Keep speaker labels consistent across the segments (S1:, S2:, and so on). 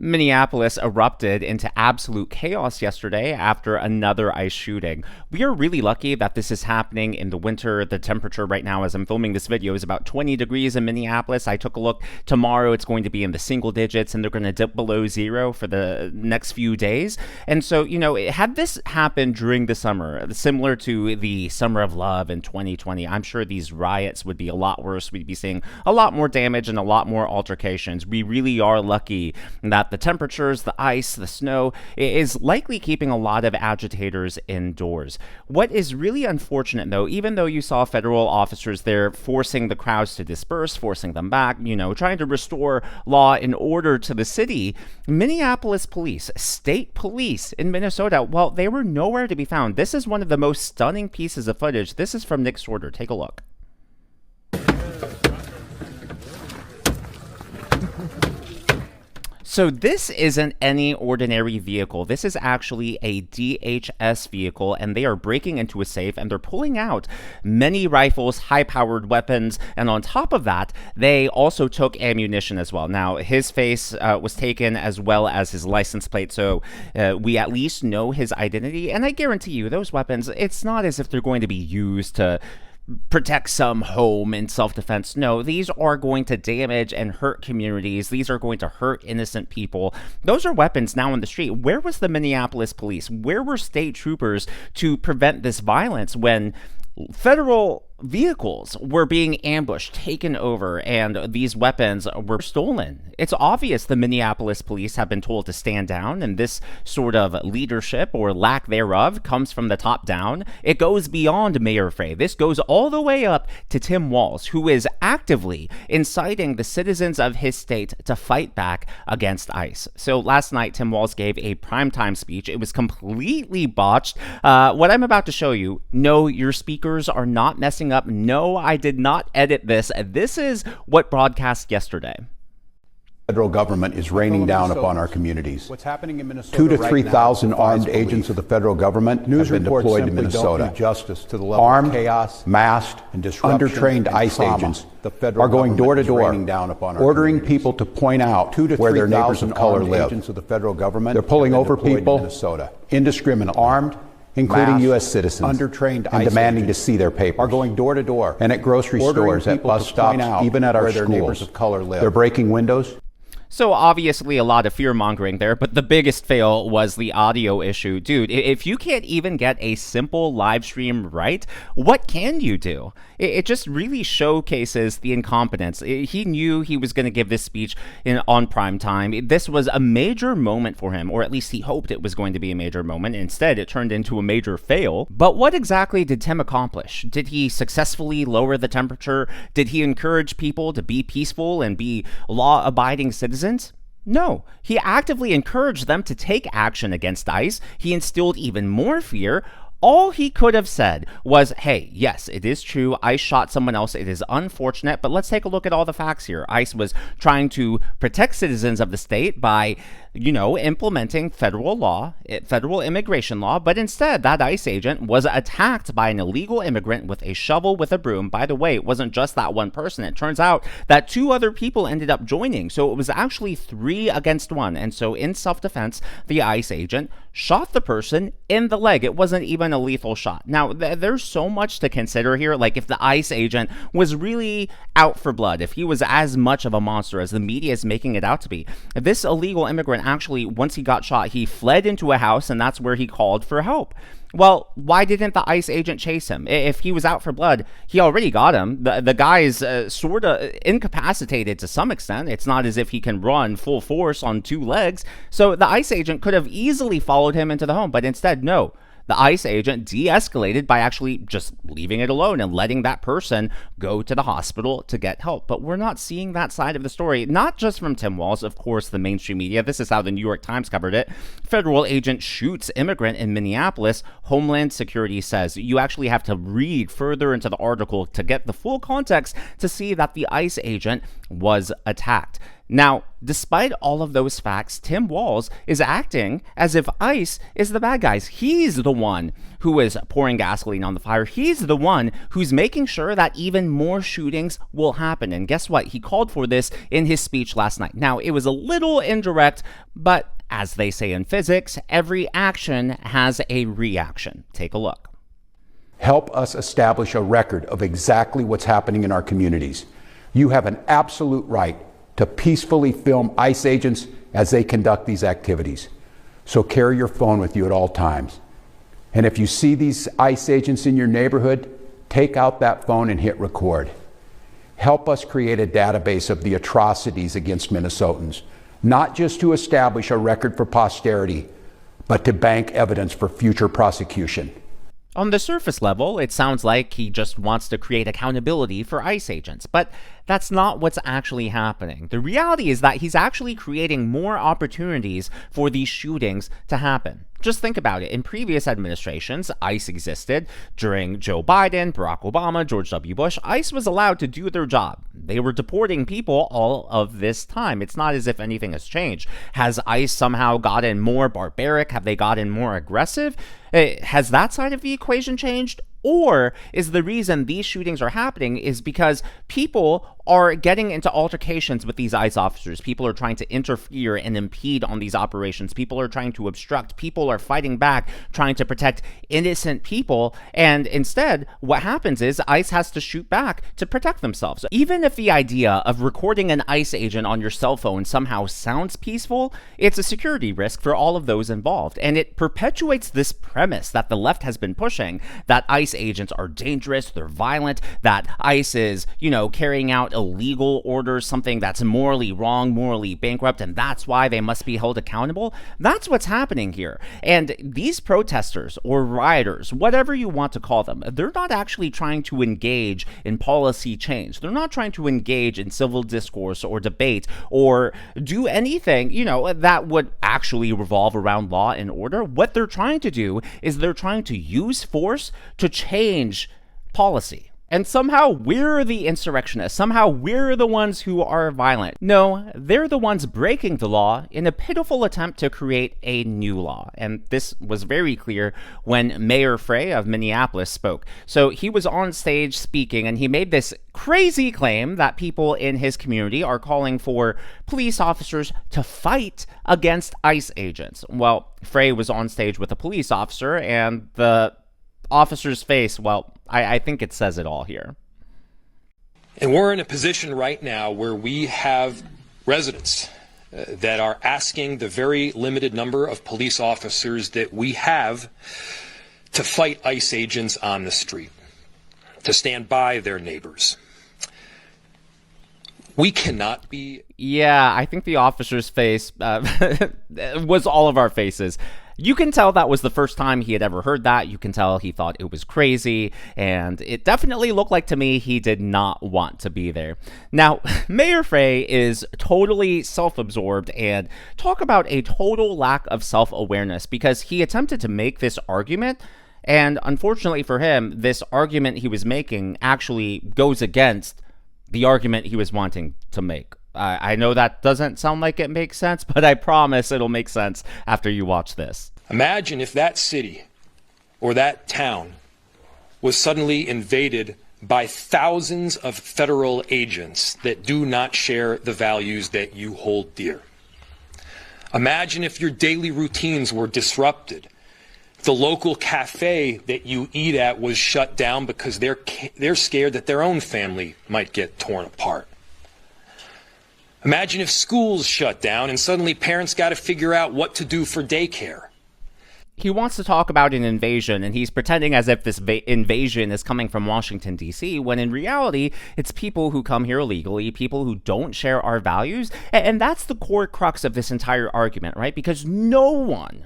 S1: Minneapolis erupted into absolute chaos yesterday after another ICE shooting. We are really lucky that this is happening in the winter. The temperature right now as I'm filming this video is about 20 degrees in Minneapolis. I took a look. Tomorrow it's going to be in the single digits and they're going to dip below zero for the next few days. And so, had this happened during the summer, similar to the Summer of Love in 2020, I'm sure these riots would be a lot worse. We'd be seeing a lot more damage and a lot more altercations. We really are lucky that the temperatures, the ice, the snow is likely keeping a lot of agitators indoors. What is really unfortunate, though, even though you saw federal officers there forcing the crowds to disperse, forcing them back, trying to restore law and order to the city, Minneapolis police, state police in Minnesota, well, they were nowhere to be found. This is one of the most stunning pieces of footage. This is from Nick Sorter. Take a look. So this isn't any ordinary vehicle. This is actually a DHS vehicle, and they are breaking into a safe, and they're pulling out many rifles, high-powered weapons, and on top of that, they also took ammunition as well. Now, his face was taken as well as his license plate, so we at least know his identity, and I guarantee you, those weapons, it's not as if they're going to be used to protect some home in self-defense. No, these are going to damage and hurt communities. These are going to hurt innocent people. Those are weapons now in the street. Where was the Minneapolis police? Where were state troopers to prevent this violence when federal vehicles were being ambushed, taken over, and these weapons were stolen? It's obvious the Minneapolis police have been told to stand down, and this sort of leadership or lack thereof comes from the top down. It goes beyond Mayor Frey. This goes all the way up to Tim Walz, who is actively inciting the citizens of his state to fight back against ICE. So last night, Tim Walz gave a primetime speech. It was completely botched. What I'm about to show you, no, your speakers are not messing up. No, I did not edit this. This is what broadcast yesterday.
S2: Federal government is raining down upon our communities.
S3: What's happening in Minnesota
S2: 2,000 to
S3: right
S2: 3,000
S3: now
S2: armed
S3: defies
S2: agents
S3: belief.
S2: of the federal government
S3: News
S2: have been
S3: reports
S2: deployed to
S3: simply
S2: Minnesota.
S3: don't do justice to the level
S2: Armed,
S3: of chaos,
S2: masked,
S3: and disruption
S2: undertrained
S3: and
S2: ICE
S3: trauma
S2: agents
S3: the federal
S2: are going door to
S3: government is
S2: door,
S3: raining down upon our
S2: ordering
S3: communities.
S2: people to point out
S3: 2,000 to
S2: where their neighbors
S3: 3,000
S2: of color
S3: armed
S2: live.
S3: agents of the federal government
S2: They're pulling
S3: have been
S2: over
S3: deployed to
S2: people
S3: Minnesota.
S2: indiscriminately,
S3: Armed,
S2: including
S3: masked,
S2: U.S. citizens,
S3: undertrained
S2: and
S3: ICE
S2: demanding to
S3: agents
S2: see their papers.
S3: are going door to door
S2: And at grocery
S3: ordering
S2: stores, at
S3: people
S2: bus
S3: to point
S2: stops,
S3: out
S2: even at our
S3: where their neighbors
S2: schools.
S3: of color live.
S2: They're breaking windows.
S1: So obviously a lot of fear-mongering there, but the biggest fail was the audio issue. Dude, if you can't even get a simple live stream right, what can you do? It just really showcases the incompetence. He knew he was going to give this speech on prime time. This was a major moment for him, or at least he hoped it was going to be a major moment. Instead, it turned into a major fail. But what exactly did Tim accomplish? Did he successfully lower the temperature? Did he encourage people to be peaceful and be law-abiding citizens? No, he actively encouraged them to take action against ICE. He instilled even more fear. All he could have said was, hey, yes, it is true, ICE shot someone else, it is unfortunate, but let's take a look at all the facts here. ICE was trying to protect citizens of the state by, implementing federal law, federal immigration law, but instead that ICE agent was attacked by an illegal immigrant with a shovel with a broom. By the way, it wasn't just that one person. It turns out that 2 other people ended up joining, so it was actually 3 against 1, and so in self-defense, the ICE agent shot the person in the leg. It wasn't even a lethal shot. Now, there's so much to consider here. Like, if the ICE agent was really out for blood, if he was as much of a monster as the media is making it out to be, this illegal immigrant actually, once he got shot, he fled into a house, and that's where he called for help. Well, why didn't the ICE agent chase him? If he was out for blood, he already got him. The guy's sort of incapacitated to some extent. It's not as if he can run full force on 2 legs. So the ICE agent could have easily followed him into the home, but instead, no. The ICE agent de-escalated by actually just leaving it alone and letting that person go to the hospital to get help. But we're not seeing that side of the story, not just from Tim Walz, of course, the mainstream media. This is how the New York Times covered it. Federal agent shoots immigrant in Minneapolis. Homeland Security says you actually have to read further into the article to get the full context to see that the ICE agent was attacked. Now, despite all of those facts, Tim Walz is acting as if ICE is the bad guys. He's the one who is pouring gasoline on the fire. He's the one who's making sure that even more shootings will happen. And guess what? He called for this in his speech last night. Now, it was a little indirect, but as they say in physics, every action has a reaction. Take a look.
S2: Help us establish a record of exactly what's happening in our communities. You have an absolute right to peacefully film ICE agents as they conduct these activities. So carry your phone with you at all times. And if you see these ICE agents in your neighborhood, take out that phone and hit record. Help us create a database of the atrocities against Minnesotans, not just to establish a record for posterity, but to bank evidence for future prosecution.
S1: On the surface level, it sounds like he just wants to create accountability for ICE agents, but that's not what's actually happening. The reality is that he's actually creating more opportunities for these shootings to happen. Just think about it. In previous administrations, ICE existed. During Joe Biden, Barack Obama, George W. Bush, ICE was allowed to do their job. They were deporting people all of this time. It's not as if anything has changed. Has ICE somehow gotten more barbaric? Have they gotten more aggressive? Has that side of the equation changed? Or is the reason these shootings are happening is because people are getting into altercations with these ICE officers. People are trying to interfere and impede on these operations. People are trying to obstruct. People are fighting back, trying to protect innocent people. And instead, what happens is ICE has to shoot back to protect themselves. Even if the idea of recording an ICE agent on your cell phone somehow sounds peaceful, it's a security risk for all of those involved. And it perpetuates this premise that the left has been pushing, that ICE agents are dangerous, they're violent, that ICE is, carrying out illegal orders, something that's morally wrong, morally bankrupt, and that's why they must be held accountable. That's what's happening here. And these protesters or rioters, whatever you want to call them, they're not actually trying to engage in policy change. They're not trying to engage in civil discourse or debate or do anything, that would actually revolve around law and order. What they're trying to do is they're trying to use force to change policy. And somehow we're the insurrectionists. Somehow we're the ones who are violent. No, they're the ones breaking the law in a pitiful attempt to create a new law. And this was very clear when Mayor Frey of Minneapolis spoke. So he was on stage speaking and he made this crazy claim that people in his community are calling for police officers to fight against ICE agents. Well, Frey was on stage with a police officer and the officer's face, well, I think it says it all here.
S4: And we're in a position right now where we have residents that are asking the very limited number of police officers that we have to fight ICE agents on the street, to stand by their neighbors. We cannot be...
S1: Yeah, I think the officer's face was all of our faces. You can tell that was the first time he had ever heard that. You can tell he thought it was crazy, and it definitely looked like to me he did not want to be there. Now, Mayor Frey is totally self-absorbed, and talk about a total lack of self-awareness, because he attempted to make this argument, and unfortunately for him, this argument he was making actually goes against the argument he was wanting to make. I know that doesn't sound like it makes sense, but I promise it'll make sense after you watch this.
S4: Imagine if that city or that town was suddenly invaded by thousands of federal agents that do not share the values that you hold dear. Imagine if your daily routines were disrupted. The local cafe that you eat at was shut down because they're scared that their own family might get torn apart. Imagine if schools shut down and suddenly parents got to figure out what to do for daycare.
S1: He wants to talk about an invasion, and he's pretending as if this invasion is coming from Washington, D.C., when in reality, it's people who come here illegally, people who don't share our values, and that's the core crux of this entire argument, right? Because no one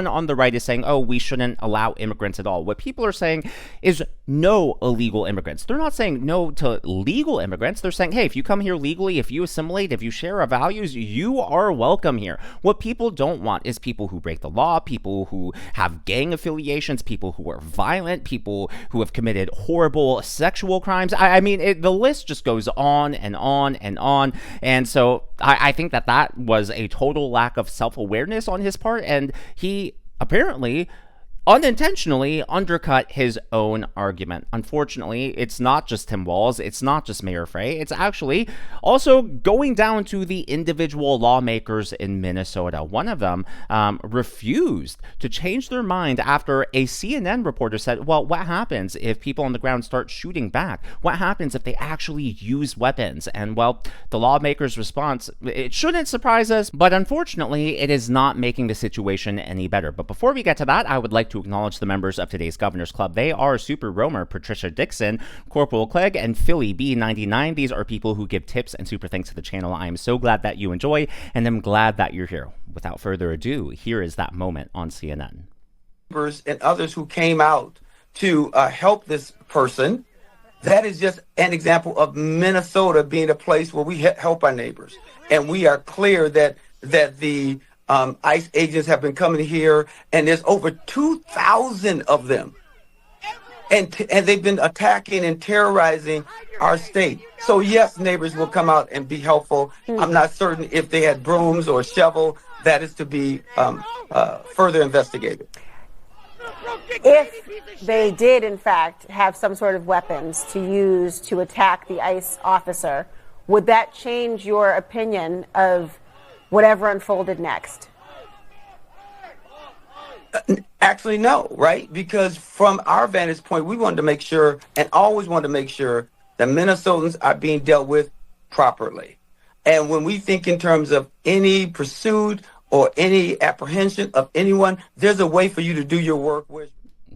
S1: on the right is saying, oh, we shouldn't allow immigrants at all. What people are saying is no illegal immigrants. They're not saying no to legal immigrants. They're saying, hey, if you come here legally, if you assimilate, if you share our values, you are welcome here. What people don't want is people who break the law, people people who have gang affiliations, people who are violent, people who have committed horrible sexual crimes. I mean, the list just goes on and on and on. And so I think that was a total lack of self-awareness on his part, and he apparently unintentionally undercut his own argument. Unfortunately, it's not just Tim Walz, it's not just Mayor Frey, it's actually also going down to the individual lawmakers in Minnesota. One of them refused to change their mind after a CNN reporter said, well, what happens if people on the ground start shooting back? What happens if they actually use weapons? And well, the lawmakers' response, it shouldn't surprise us, but unfortunately, it is not making the situation any better. But before we get to that, I would like to acknowledge the members of today's Governor's Club. They are Super Romer, Patricia Dixon, Corporal Clegg, and Philly B99. These are people who give tips and super thanks to the channel. I am so glad that you enjoy, and I'm glad that you're here. Without further ado, here is that moment on CNN.
S5: And others who came out to help this person. That is just an example of Minnesota being a place where we help our neighbors. And we are clear that the ICE agents have been coming here, and there's over 2,000 of them. And they've been attacking and terrorizing our state. So yes, neighbors will come out and be helpful. I'm not certain if they had brooms or shovel. That is to be further investigated.
S6: If they did, in fact, have some sort of weapons to use to attack the ICE officer, would that change your opinion of whatever unfolded next?
S5: Actually, no, right? Because from our vantage point, we wanted to make sure, and always wanted to make sure, that Minnesotans are being dealt with properly. And when we think in terms of any pursuit or any apprehension of anyone, there's a way for you to do your work with.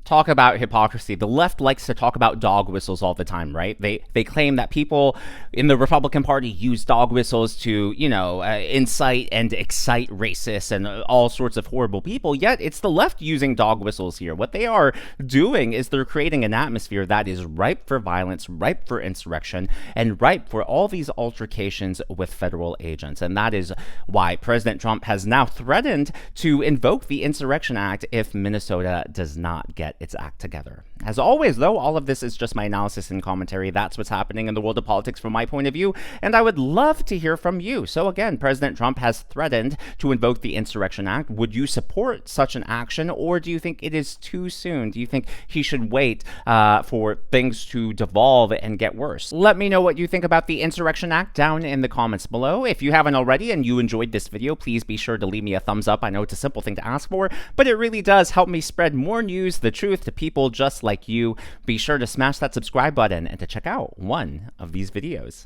S1: Talk about hypocrisy. The left likes to talk about dog whistles all the time, right? They claim that people in the Republican Party use dog whistles to, incite and excite racists and all sorts of horrible people, yet it's the left using dog whistles here. What they are doing is they're creating an atmosphere that is ripe for violence, ripe for insurrection, and ripe for all these altercations with federal agents. And that is why President Trump has now threatened to invoke the Insurrection Act if Minnesota does not get its act together. As always, though, all of this is just my analysis and commentary. That's what's happening in the world of politics from my point of view, and I would love to hear from you. So again, President Trump has threatened to invoke the Insurrection Act. Would you support such an action, or do you think it is too soon? Do you think he should wait for things to devolve and get worse? Let me know what you think about the Insurrection Act down in the comments below. If you haven't already and you enjoyed this video, please be sure to leave me a thumbs up. I know it's a simple thing to ask for, but it really does help me spread more news, the truth, to people just like you. Be sure to smash that subscribe button and to check out one of these videos.